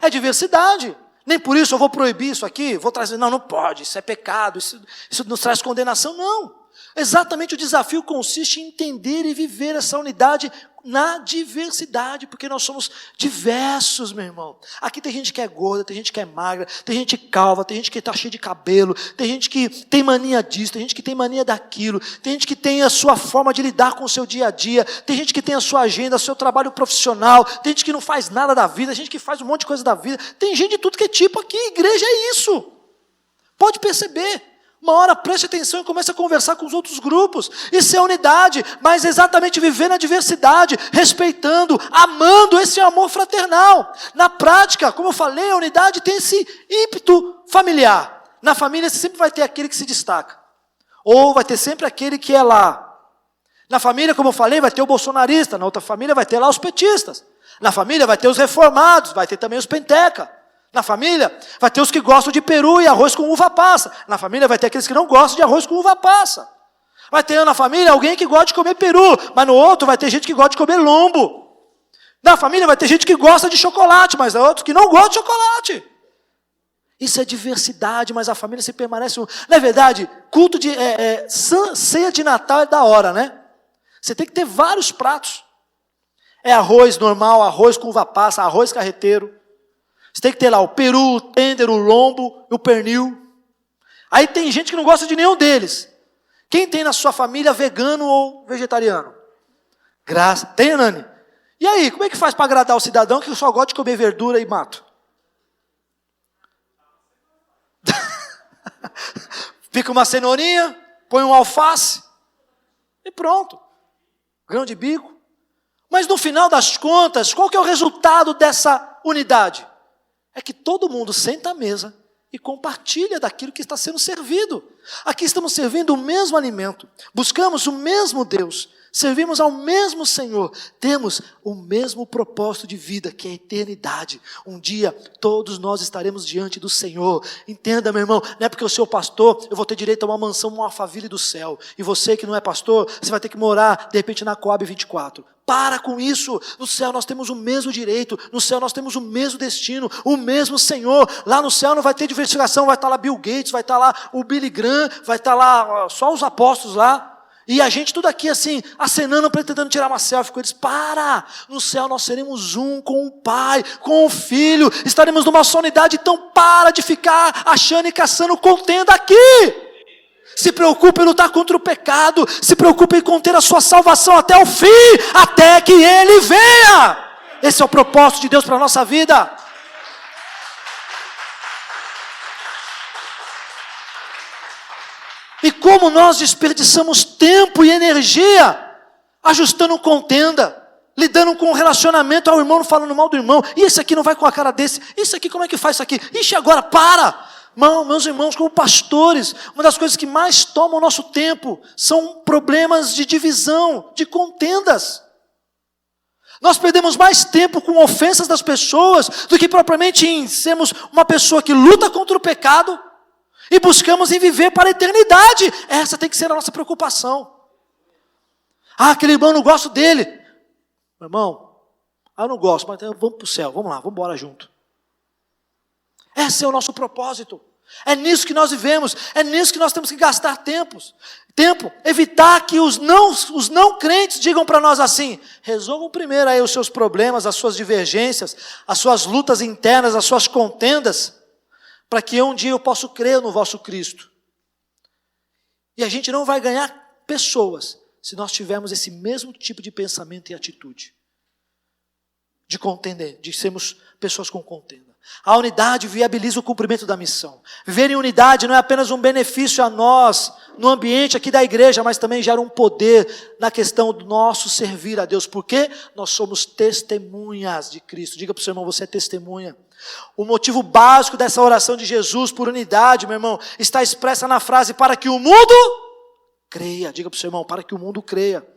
É diversidade. Nem por isso eu vou proibir isso aqui, vou trazer, não pode, isso é pecado, isso nos traz condenação, não. Exatamente o desafio consiste em entender e viver essa unidade na diversidade, porque nós somos diversos, meu irmão. Aqui tem gente que é gorda, tem gente que é magra, tem gente calva, tem gente que está cheia de cabelo, tem gente que tem mania disso, tem gente que tem mania daquilo, tem gente que tem a sua forma de lidar com o seu dia a dia, tem gente que tem a sua agenda, o seu trabalho profissional, tem gente que não faz nada da vida, tem gente que faz um monte de coisa da vida, tem gente de tudo que é tipo aqui, igreja é isso. Pode perceber. Uma hora preste atenção e comece a conversar com os outros grupos. Isso é unidade, mas exatamente viver na diversidade, respeitando, amando, esse amor fraternal. Na prática, como eu falei, a unidade tem esse ímpeto familiar. Na família você sempre vai ter aquele que se destaca. Ou vai ter sempre aquele que é lá. Na família, como eu falei, vai ter o bolsonarista. Na outra família vai ter lá os petistas. Na família vai ter os reformados, vai ter também os penteca. Na família, vai ter os que gostam de peru e arroz com uva passa. Na família, vai ter aqueles que não gostam de arroz com uva passa. Vai ter na família alguém que gosta de comer peru, mas no outro vai ter gente que gosta de comer lombo. Na família, vai ter gente que gosta de chocolate, mas há outros que não gostam de chocolate. Isso é diversidade, mas a família se permanece... Na verdade, culto de... ceia de Natal é da hora, né? Você tem que ter vários pratos. É arroz normal, arroz com uva passa, arroz carreteiro. Você tem que ter lá o peru, o tender, o lombo e o pernil. Aí tem gente que não gosta de nenhum deles. Quem tem na sua família vegano ou vegetariano? Graça. Tem, Nani? E aí, como é que faz para agradar o cidadão que só gosta de comer verdura e mato? Pica uma cenourinha, põe um alface e pronto. Grão de bico. Mas no final das contas, qual que é o resultado dessa unidade? É que todo mundo senta à mesa e compartilha daquilo que está sendo servido. Aqui estamos servindo o mesmo alimento, buscamos o mesmo Deus, servimos ao mesmo Senhor, temos o mesmo propósito de vida, que é a eternidade. Um dia todos nós estaremos diante do Senhor. Entenda, meu irmão, não é porque eu sou pastor, eu vou ter direito a uma mansão, uma Alphaville do céu. E você que não é pastor, você vai ter que morar, de repente, na Coab 24. Para com isso. No céu nós temos o mesmo direito, no céu nós temos o mesmo destino, o mesmo Senhor. Lá no céu não vai ter diversificação, vai estar lá Bill Gates, vai estar lá o Billy Graham, vai estar lá só os apóstolos lá. E a gente tudo aqui assim, acenando, tentando tirar uma selfie com eles. Para! No céu nós seremos um com o Pai, com o Filho, estaremos numa só unidade. Então para de ficar achando e caçando contenda aqui. Se preocupe em lutar contra o pecado, se preocupe em conter a sua salvação até o fim, até que Ele venha. Esse é o propósito de Deus para a nossa vida. E como nós desperdiçamos tempo e energia ajustando contenda, lidando com o relacionamento, ao irmão falando mal do irmão, e esse aqui não vai com a cara desse, isso aqui como é que faz isso aqui? Ixi, agora para! Meus irmãos, como pastores, uma das coisas que mais tomam o nosso tempo são problemas de divisão, de contendas. Nós perdemos mais tempo com ofensas das pessoas do que propriamente em sermos uma pessoa que luta contra o pecado e buscamos em viver para a eternidade. Essa tem que ser a nossa preocupação. Ah, aquele irmão, não gosto dele. Meu irmão, eu não gosto, mas vamos para o céu, vamos lá, vamos embora junto. Esse é o nosso propósito. É nisso que nós vivemos. É nisso que nós temos que gastar tempo. Evitar que os não crentes digam para nós assim: resolvam primeiro aí os seus problemas, as suas divergências, as suas lutas internas, as suas contendas, para que um dia eu possa crer no vosso Cristo. E a gente não vai ganhar pessoas se nós tivermos esse mesmo tipo de pensamento e atitude. De contender, de sermos pessoas com contenda. A unidade viabiliza o cumprimento da missão. Viver em unidade não é apenas um benefício a nós, no ambiente aqui da igreja, mas também gera um poder na questão do nosso servir a Deus. Porque nós somos testemunhas de Cristo. Diga para o seu irmão, você é testemunha. O motivo básico dessa oração de Jesus por unidade, meu irmão, está expressa na frase: para que o mundo creia. Diga para o seu irmão, para que o mundo creia.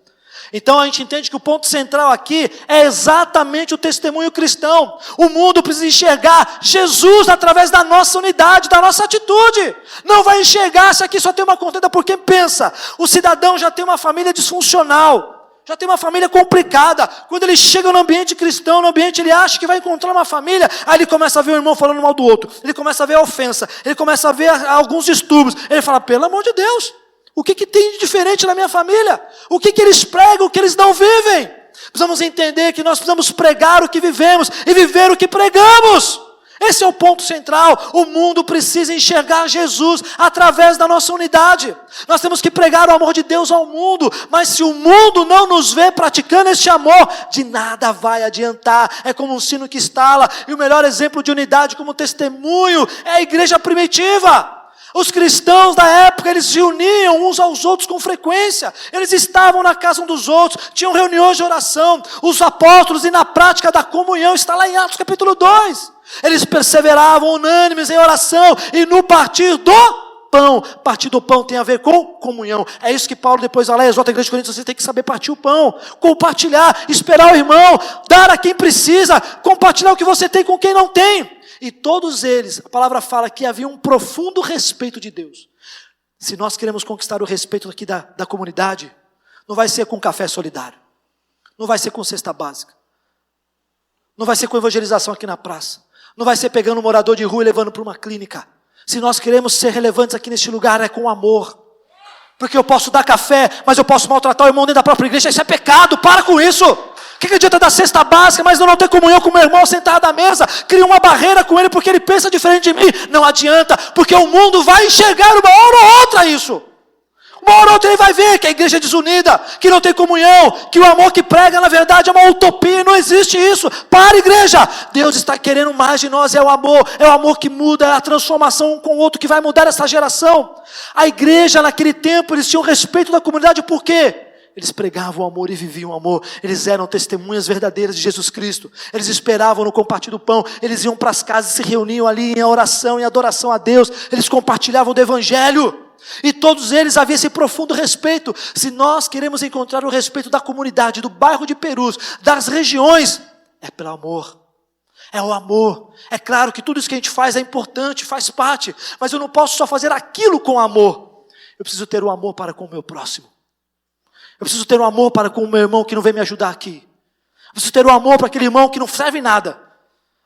Então a gente entende que o ponto central aqui é exatamente o testemunho cristão. O mundo precisa enxergar Jesus através da nossa unidade, da nossa atitude. Não vai enxergar se aqui só tem uma contenda, porque pensa, o cidadão já tem uma família disfuncional, já tem uma família complicada. Quando ele chega no ambiente cristão, no ambiente ele acha que vai encontrar uma família, aí ele começa a ver o irmão falando mal do outro, ele começa a ver a ofensa, ele começa a ver alguns distúrbios, ele fala: pelo amor de Deus, o que tem de diferente na minha família? O que eles pregam, o que eles não vivem? Precisamos entender que nós precisamos pregar o que vivemos e viver o que pregamos. Esse é o ponto central. O mundo precisa enxergar Jesus através da nossa unidade. Nós temos que pregar o amor de Deus ao mundo, mas se o mundo não nos vê praticando este amor, de nada vai adiantar. É como um sino que estala, e o melhor exemplo de unidade como testemunho é a igreja primitiva. Os cristãos da época, eles se uniam uns aos outros com frequência. Eles estavam na casa um dos outros, tinham reuniões de oração. Os apóstolos, e na prática da comunhão, está lá em Atos capítulo 2. Eles perseveravam unânimes em oração e no partir do pão. Partir do pão tem a ver com comunhão. É isso que Paulo depois vai lá e exorta a igreja de Corinto: você tem que saber partir o pão, compartilhar, esperar o irmão, dar a quem precisa, compartilhar o que você tem com quem não tem. E todos eles, a palavra fala que havia um profundo respeito de Deus. Se nós queremos conquistar o respeito aqui da comunidade, não vai ser com café solidário, não vai ser com cesta básica, não vai ser com evangelização aqui na praça, não vai ser pegando um morador de rua e levando para uma clínica. Se nós queremos ser relevantes aqui neste lugar, é com amor. Porque eu posso dar café, mas eu posso maltratar o irmão dentro da própria igreja. Isso é pecado, para com isso. O que adianta dar cesta básica, mas eu não ter comunhão com o meu irmão sentado à mesa? Cria uma barreira com ele porque ele pensa diferente de mim. Não adianta, porque o mundo vai enxergar uma hora ou outra isso. Uma hora ou outra ele vai ver que a igreja é desunida, que não tem comunhão, que o amor que prega na verdade é uma utopia, não existe isso. Para, igreja! Deus está querendo mais de nós, é o amor que muda, é a transformação um com o outro que vai mudar essa geração. A igreja naquele tempo, eles tinham respeito da comunidade, por quê? Eles pregavam o amor e viviam o amor. Eles eram testemunhas verdadeiras de Jesus Cristo. Eles esperavam no compartilhar do pão. Eles iam para as casas e se reuniam ali em oração, em adoração a Deus. Eles compartilhavam do Evangelho. E todos eles haviam esse profundo respeito. Se nós queremos encontrar o respeito da comunidade, do bairro de Perus, das regiões, é pelo amor. É o amor. É claro que tudo isso que a gente faz é importante, faz parte. Mas eu não posso só fazer aquilo com amor. Eu preciso ter o amor para com o meu próximo. Eu preciso ter um amor para com o meu irmão que não vem me ajudar aqui. Eu preciso ter um amor para aquele irmão que não serve nada.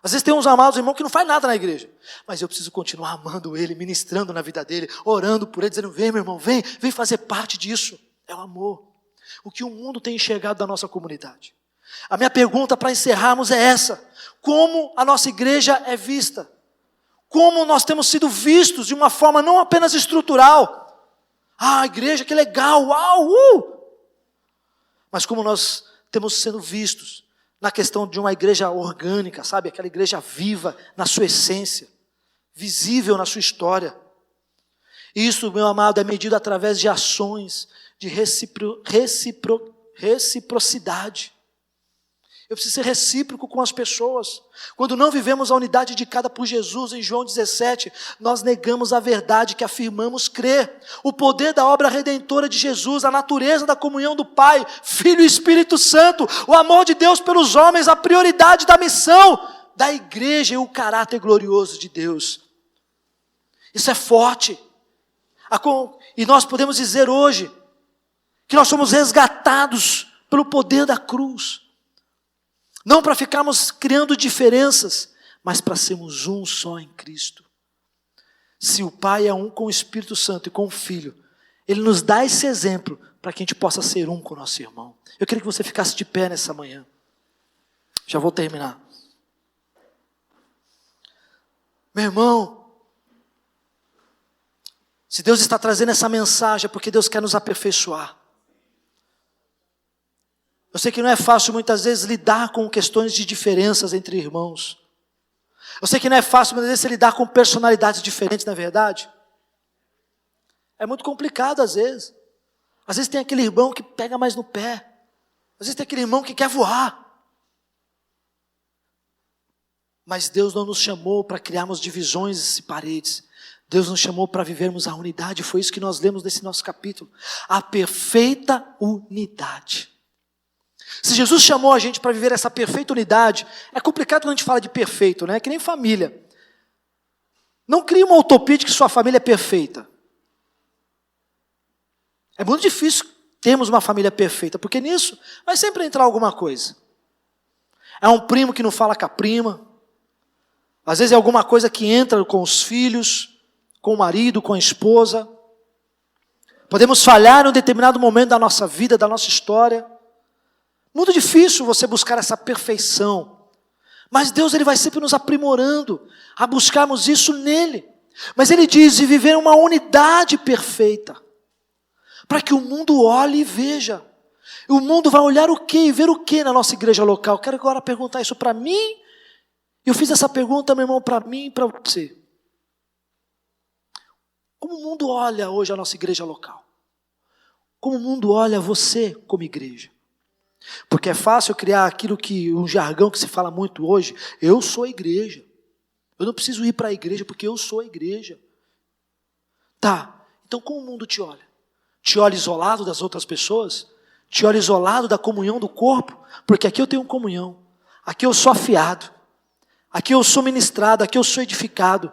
Às vezes tem uns amados irmãos que não faz nada na igreja. Mas eu preciso continuar amando ele, ministrando na vida dele, orando por ele, dizendo, vem meu irmão, vem fazer parte disso. É o amor. O que o mundo tem enxergado da nossa comunidade. A minha pergunta para encerrarmos é essa. Como a nossa igreja é vista? Como nós temos sido vistos de uma forma não apenas estrutural. Ah, igreja, que legal, uau, Mas como nós temos sendo vistos na questão de uma igreja orgânica, sabe? Aquela igreja viva na sua essência, visível na sua história. Isso, meu amado, é medido através de ações de reciprocidade. Eu preciso ser recíproco com as pessoas. Quando não vivemos a unidade indicada por Jesus em João 17, nós negamos a verdade que afirmamos crer. O poder da obra redentora de Jesus, a natureza da comunhão do Pai, Filho e Espírito Santo, o amor de Deus pelos homens, a prioridade da missão da igreja e o caráter glorioso de Deus. Isso é forte. E nós podemos dizer hoje que nós somos resgatados pelo poder da cruz. Não para ficarmos criando diferenças, mas para sermos um só em Cristo. Se o Pai é um com o Espírito Santo e com o Filho, Ele nos dá esse exemplo para que a gente possa ser um com o nosso irmão. Eu queria que você ficasse de pé nessa manhã. Já vou terminar. Meu irmão, se Deus está trazendo essa mensagem é porque Deus quer nos aperfeiçoar. Eu sei que não é fácil muitas vezes lidar com questões de diferenças entre irmãos. Eu sei que não é fácil muitas vezes lidar com personalidades diferentes, não é verdade? É muito complicado às vezes. Às vezes tem aquele irmão que pega mais no pé. Às vezes tem aquele irmão que quer voar. Mas Deus não nos chamou para criarmos divisões e paredes. Deus nos chamou para vivermos a unidade. Foi isso que nós lemos nesse nosso capítulo. A perfeita unidade. Se Jesus chamou a gente para viver essa perfeita unidade, é complicado quando a gente fala de perfeito, né? É que nem família. Não crie uma utopia de que sua família é perfeita. É muito difícil termos uma família perfeita, porque nisso vai sempre entrar alguma coisa. É um primo que não fala com a prima. Às vezes é alguma coisa que entra com os filhos, com o marido, com a esposa. Podemos falhar em um determinado momento da nossa vida, da nossa história. Muito difícil você buscar essa perfeição. Mas Deus ele vai sempre nos aprimorando a buscarmos isso nele. Mas ele diz, e viver uma unidade perfeita. Para que o mundo olhe e veja. O mundo vai olhar o quê e ver o quê na nossa igreja local? Quero agora perguntar isso para mim. Eu fiz essa pergunta, meu irmão, para mim e para você. Como o mundo olha hoje a nossa igreja local? Como o mundo olha você como igreja? Porque é fácil criar aquilo que, um jargão que se fala muito hoje, eu sou a igreja. Eu não preciso ir para a igreja porque eu sou a igreja. Tá, então como o mundo te olha? Te olha isolado das outras pessoas? Te olha isolado da comunhão do corpo? Porque aqui eu tenho comunhão, aqui eu sou afiado, aqui eu sou ministrado, aqui eu sou edificado,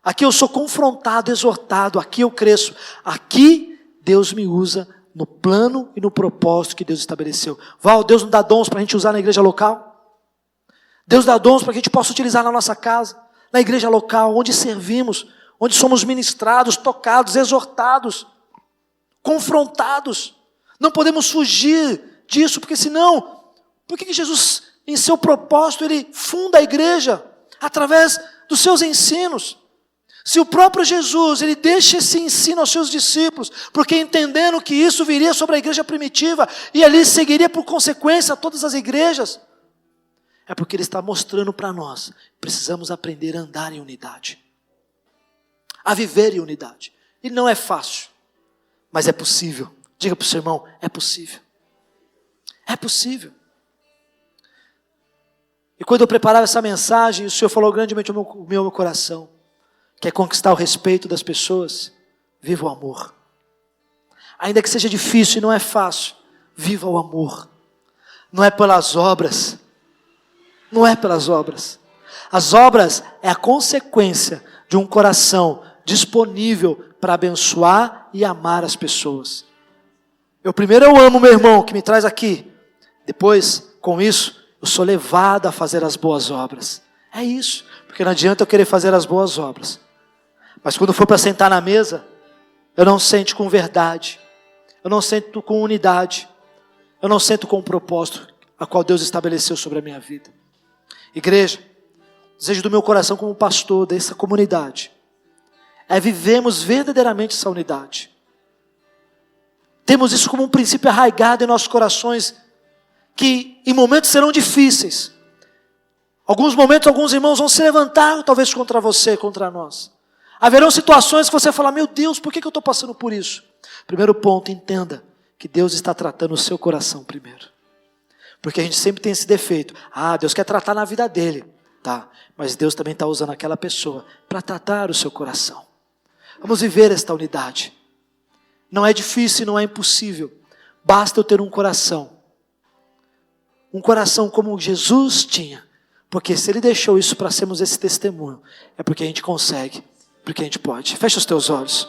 aqui eu sou confrontado, exortado, aqui eu cresço, aqui Deus me usa no plano e no propósito que Deus estabeleceu. Val, Deus nos dá dons para a gente usar na igreja local? Deus dá dons para que a gente possa utilizar na nossa casa, na igreja local, onde servimos, onde somos ministrados, tocados, exortados. confrontados. Não podemos fugir disso, porque senão, por que Jesus, em seu propósito, Ele funda a igreja através dos seus ensinos? Se o próprio Jesus, Ele deixa esse ensino aos seus discípulos, porque entendendo que isso viria sobre a igreja primitiva, e ali seguiria por consequência todas as igrejas, é porque Ele está mostrando para nós, precisamos aprender a andar em unidade, a viver em unidade. E não é fácil, mas é possível. Diga para o seu irmão, é possível. É possível. E quando eu preparava essa mensagem, o Senhor falou grandemente ao meu coração, quer conquistar o respeito das pessoas, viva o amor. Ainda que seja difícil e não é fácil, viva o amor. Não é pelas obras. Não é pelas obras. As obras é a consequência de um coração disponível para abençoar e amar as pessoas. Primeiro eu amo meu irmão que me traz aqui. Depois, com isso, eu sou levado a fazer as boas obras. É isso. Porque não adianta eu querer fazer as boas obras, mas quando for para sentar na mesa, eu não sento com verdade, eu não sento com unidade, eu não sento com o propósito a qual Deus estabeleceu sobre a minha vida. Igreja, o desejo do meu coração como pastor dessa comunidade é vivermos verdadeiramente essa unidade. Temos isso como um princípio arraigado em nossos corações, que em momentos serão difíceis. Alguns momentos, alguns irmãos vão se levantar, talvez contra você, contra nós. Haverão situações que você fala, meu Deus, por que eu estou passando por isso? Primeiro ponto, entenda que Deus está tratando o seu coração primeiro. Porque a gente sempre tem esse defeito. Deus quer tratar na vida dele. Tá, mas Deus também está usando aquela pessoa para tratar o seu coração. Vamos viver esta unidade. Não é difícil, não é impossível. Basta eu ter um coração como Jesus tinha. Porque se Ele deixou isso para sermos esse testemunho, é porque a gente consegue, porque a gente pode. Fecha os teus olhos.